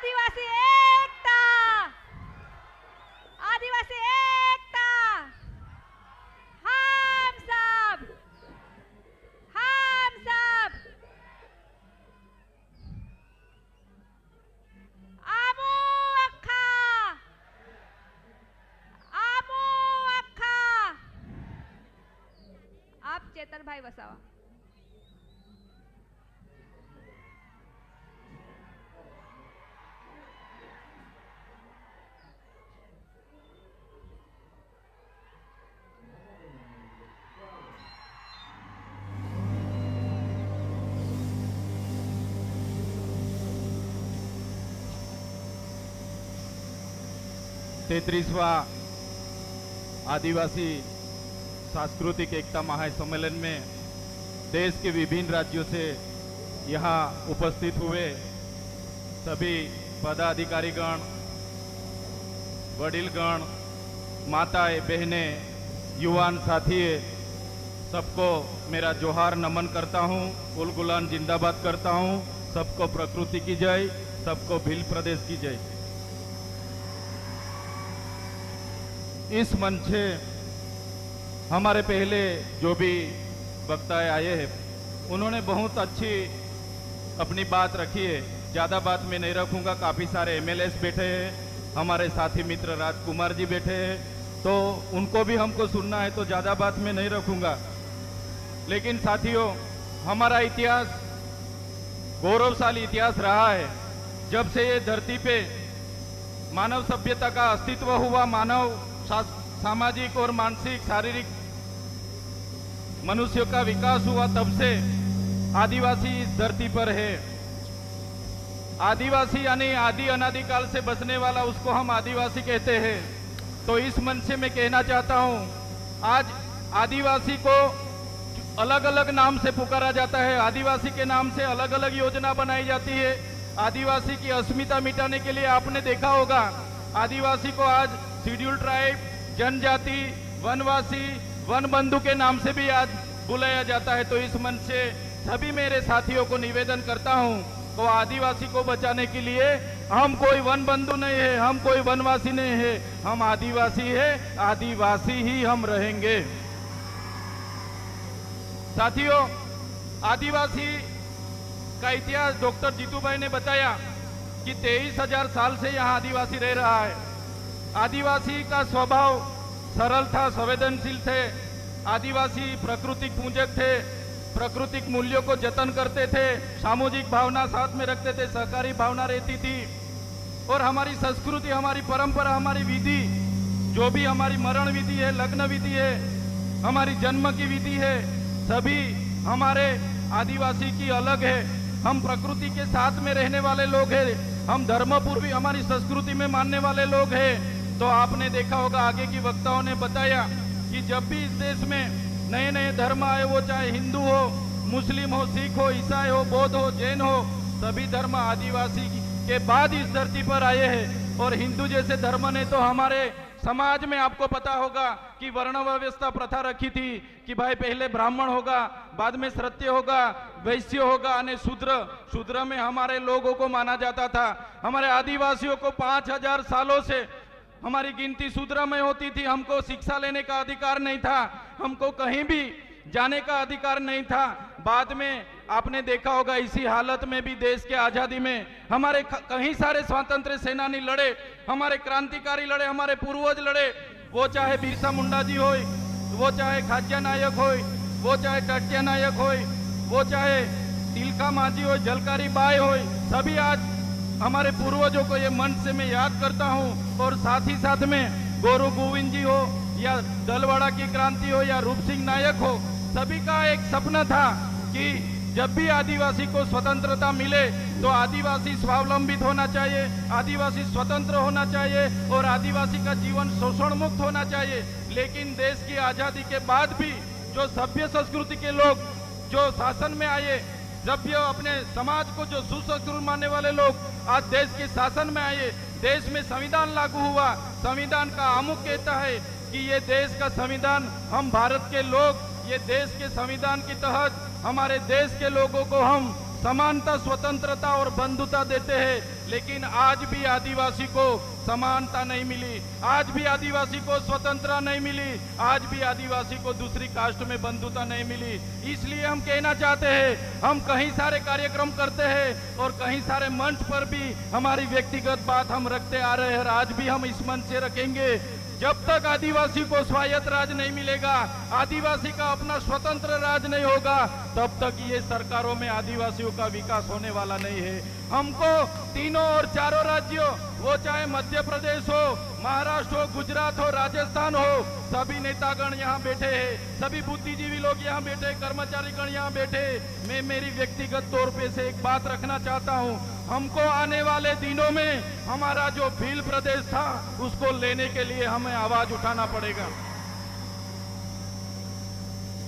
आदिवासी एकता, आदिवासी एकता, हम सब, हम सब। आमू अखा, आमू अखा। आप चेतन भाई वसावा। तैतीसवां आदिवासी सांस्कृतिक एकता महासम्मेलन में देश के विभिन्न राज्यों से यहाँ उपस्थित हुए सभी पदाधिकारीगण, वडीलगण, माताएं, बहनें, युवान साथी, सबको मेरा जोहार नमन करता हूँ, उल गुलान जिंदाबाद करता हूँ। सबको प्रकृति की जय, सबको भील प्रदेश की जय। इस मंच से हमारे पहले जो भी वक्ता आए हैं उन्होंने बहुत अच्छी अपनी बात रखी है। ज़्यादा बात मैं नहीं रखूंगा। काफ़ी सारे एमएलएस बैठे हैं, हमारे साथी मित्र राजकुमार जी बैठे हैं, तो उनको भी हमको सुनना है, तो ज़्यादा बात मैं नहीं रखूंगा। लेकिन साथियों, हमारा इतिहास गौरवशाली इतिहास रहा है। जब से ये धरती पे मानव सभ्यता का अस्तित्व हुआ, मानव सामाजिक और मानसिक शारीरिक मनुष्यों का विकास हुआ, तब से आदिवासी इस धरती पर है। आदिवासी यानी आदि अनादिकाल से बसने वाला, उसको हम आदिवासी कहते हैं। तो इस मंच से मैं कहना चाहता हूं, आज आदिवासी को अलग अलग नाम से पुकारा जाता है, आदिवासी के नाम से अलग अलग योजना बनाई जाती है। आदिवासी की अस्मिता मिटाने के लिए आपने देखा होगा, आदिवासी को आज शेड्यूल ट्राइब, जनजाति, वनवासी, वन बंधु के नाम से भी आज बुलाया जाता है। तो इस मंच से सभी मेरे साथियों को निवेदन करता हूं, तो आदिवासी को बचाने के लिए हम कोई वन बंधु नहीं है, हम कोई वनवासी नहीं है, हम आदिवासी है, आदिवासी ही हम रहेंगे। साथियों, आदिवासी का इतिहास डॉक्टर जीतू भाई ने बताया कि 23,000 साल से यहाँ आदिवासी रह रहा है। आदिवासी का स्वभाव सरल था, संवेदनशील थे। आदिवासी प्राकृतिक पूजक थे, प्राकृतिक मूल्यों को जतन करते थे, सामूहिक भावना साथ में रखते थे, सहकारी भावना रहती थी। और हमारी संस्कृति, हमारी परंपरा, हमारी विधि, जो भी हमारी मरण विधि है, लग्न विधि है, हमारी जन्म की विधि है, सभी हमारे आदिवासी की अलग है। हम प्रकृति के साथ में रहने वाले लोग हैं, हम धर्मपूर्वी हमारी संस्कृति में मानने वाले लोग हैं। तो आपने देखा होगा, आगे की वक्ताओं ने बताया कि जब भी इस देश में नए नए धर्म आए, वो चाहे हिंदू हो, मुस्लिम हो, सिख हो, ईसाई हो, बौद्ध हो, जैन हो, सभी धर्म आदिवासी के बाद इस धरती पर आए हैं। और हिंदू जैसे धर्म ने तो हमारे समाज में, आपको पता होगा कि वर्ण व्यवस्था प्रथा रखी थी कि भाई पहले ब्राह्मण होगा, बाद में क्षत्रिय होगा, वैश्य होगा, और शूद्र में हमारे लोगों को माना जाता था। हमारे आदिवासियों को 5,000 सालों से हमारी गिनती शूद्र में होती थी। हमको शिक्षा लेने का अधिकार नहीं था, हमको कहीं भी जाने का अधिकार नहीं था। बाद में आपने देखा होगा, इसी हालत में भी देश के आजादी में हमारे कई सारे स्वतंत्र सेनानी लड़े, हमारे क्रांतिकारी लड़े, हमारे पूर्वज लड़े। वो चाहे बिरसा मुंडा जी हो, वो चाहे खाज्या नायक हो, वो चाहे टट्या नायक हो, वो चाहे तिलका माझी हो, झलकारी बाई हो, सभी आज हमारे पूर्वजों को ये मंच से मैं याद करता हूँ। और साथ ही साथ में गोरू गोविंद जी हो, या दलवाड़ा की क्रांति हो, या रूप सिंह नायक हो, सभी का एक सपना था कि जब भी आदिवासी को स्वतंत्रता मिले तो आदिवासी स्वावलंबित होना चाहिए, आदिवासी स्वतंत्र होना चाहिए और आदिवासी का जीवन शोषण मुक्त होना चाहिए। लेकिन देश की आजादी के बाद भी जो सभ्य संस्कृति के लोग जो शासन में आए, सभ्य अपने समाज को जो सुसंस्कृत मानने वाले लोग आज देश के शासन में आए, देश में संविधान लागू हुआ। संविधान का आमुख कहता है कि ये देश का संविधान, हम भारत के लोग ये देश के संविधान के तहत हमारे देश के लोगों को हम समानता, स्वतंत्रता और बंधुता देते हैं। लेकिन आज भी आदिवासी को समानता नहीं मिली, आज भी आदिवासी को स्वतंत्रता नहीं मिली, आज भी आदिवासी को दूसरी कास्ट में बंधुता नहीं मिली। इसलिए हम कहना चाहते हैं, हम कहीं सारे कार्यक्रम करते हैं और कहीं सारे मंच पर भी हमारी व्यक्तिगत बात हम रखते आ रहे हैं और आज भी हम इस मंच से रखेंगे। जब तक आदिवासी को स्वायत्त राज नहीं मिलेगा, आदिवासी का अपना स्वतंत्र राज नहीं होगा, तब तक ये सरकारों में आदिवासियों का विकास होने वाला नहीं है। हमको तीनों और चारों राज्यों, वो चाहे मध्य प्रदेश हो, महाराष्ट्र हो, गुजरात हो, राजस्थान हो, सभी नेतागण यहाँ बैठे हैं, सभी बुद्धिजीवी लोग यहाँ बैठे, कर्मचारीगण यहाँ बैठे। मैं मेरी व्यक्तिगत तौर पे से एक बात रखना चाहता हूँ, हमको आने वाले दिनों में हमारा जो भील प्रदेश था उसको लेने के लिए हमें आवाज उठाना पड़ेगा।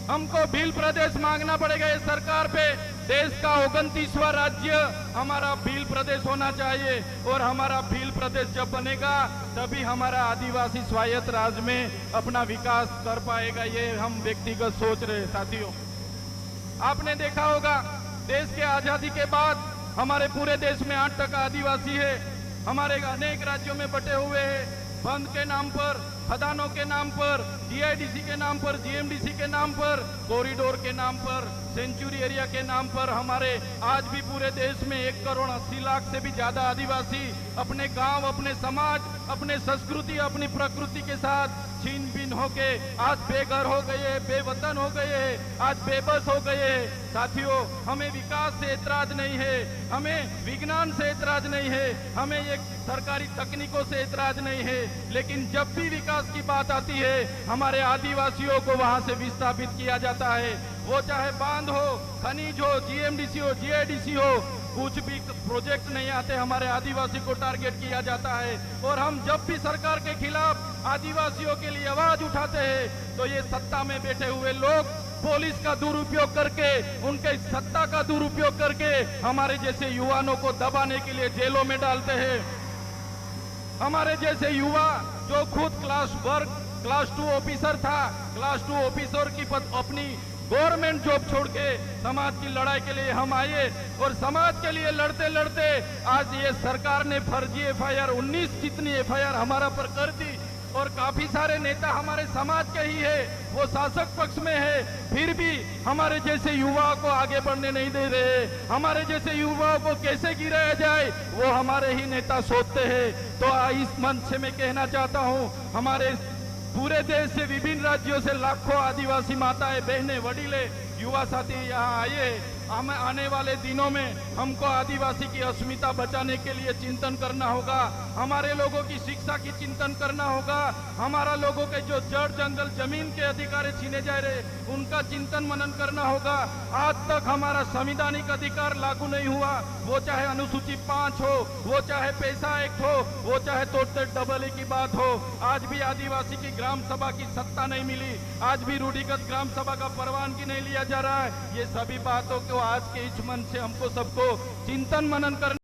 हमको भील प्रदेश मांगना पड़ेगा इस सरकार पे। देश का 29वां राज्य हमारा भील प्रदेश होना चाहिए और हमारा भील प्रदेश जब बनेगा तभी हमारा आदिवासी स्वायत्त राज्य में अपना विकास कर पाएगा। ये हम व्यक्तिगत सोच रहे हैं। साथियों, आपने देखा होगा देश के आजादी के बाद हमारे पूरे देश में 8% आदिवासी है। हमारे अनेक राज्यों में बटे हुए हैं, बंद के नाम पर, खदानों के नाम पर, जीआईडीसी के नाम पर, जीएमडीसी के नाम पर, कॉरिडोर के नाम पर, सेंचुरी एरिया के नाम पर हमारे आज भी पूरे देश में 1,80,00,000 से भी ज्यादा आदिवासी अपने गांव, अपने समाज, अपने संस्कृति, अपनी प्रकृति के साथ छीन बीन होके आज बेघर हो गए, बेवतन हो गए, आज बेबस हो गए। साथियों, हमें विकास से ऐतराज नहीं है, हमें विज्ञान से ऐतराज नहीं है, हमें एक सरकारी तकनीकों से ऐतराज नहीं है, लेकिन जब भी विकास की बात आती है हमारे आदिवासियों को वहां से विस्थापित किया जाता है। वो चाहे बांध हो, खनिज हो, जीएमडीसी हो, जीआईडीसी हो, कुछ भी प्रोजेक्ट नहीं आते, हमारे आदिवासी को टारगेट किया जाता है। और हम जब भी सरकार के खिलाफ आदिवासियों के लिए आवाज उठाते हैं तो ये सत्ता में बैठे हुए लोग पुलिस का दुरुपयोग करके, उनके सत्ता का दुरुपयोग करके हमारे जैसे युवाओं को दबाने के लिए जेलों में डालते हैं। हमारे जैसे युवा जो खुद क्लास 2 ऑफिसर था, क्लास 2 ऑफिसर की अपनी गवर्नमेंट जॉब छोड़ के समाज की लड़ाई के लिए हम आए और समाज के लिए लड़ते लड़ते आज ये सरकार ने फर्जी एफआईआर 19 जितनी एफआईआर हमारा पर कर दी और काफी सारे नेता हमारे समाज के ही है, वो शासक पक्ष में है, फिर भी हमारे जैसे युवाओं को आगे बढ़ने नहीं दे रहे। हमारे जैसे युवाओं को कैसे गिराया जाए वो हमारे ही नेता सोचते हैं। तो इस मंच से मैं कहना चाहता हूँ, हमारे पूरे देश से, विभिन्न राज्यों से लाखों आदिवासी माताएं, बहनें, वडीले, युवा साथी यहाँ आए। हमें आने वाले दिनों में हमको आदिवासी की अस्मिता बचाने के लिए चिंतन करना होगा, हमारे लोगों की शिक्षा की चिंतन करना होगा, हमारा लोगों के जो जड़ जंगल जमीन के अधिकार छीने जा रहे उनका चिंतन मनन करना होगा। आज तक हमारा संवैधानिक अधिकार लागू नहीं हुआ, वो चाहे अनुसूची 5 हो, वो चाहे पैसा एक्ट हो, वो चाहे तोड़ते डबल की बात हो, आज भी आदिवासी की ग्राम सभा की सत्ता नहीं मिली, आज भी रूढ़िगत ग्राम सभा का परवानगी नहीं लिया जा रहा है। ये सभी बातों को आज के इस मंच से हमको सबको चिंतन मनन करना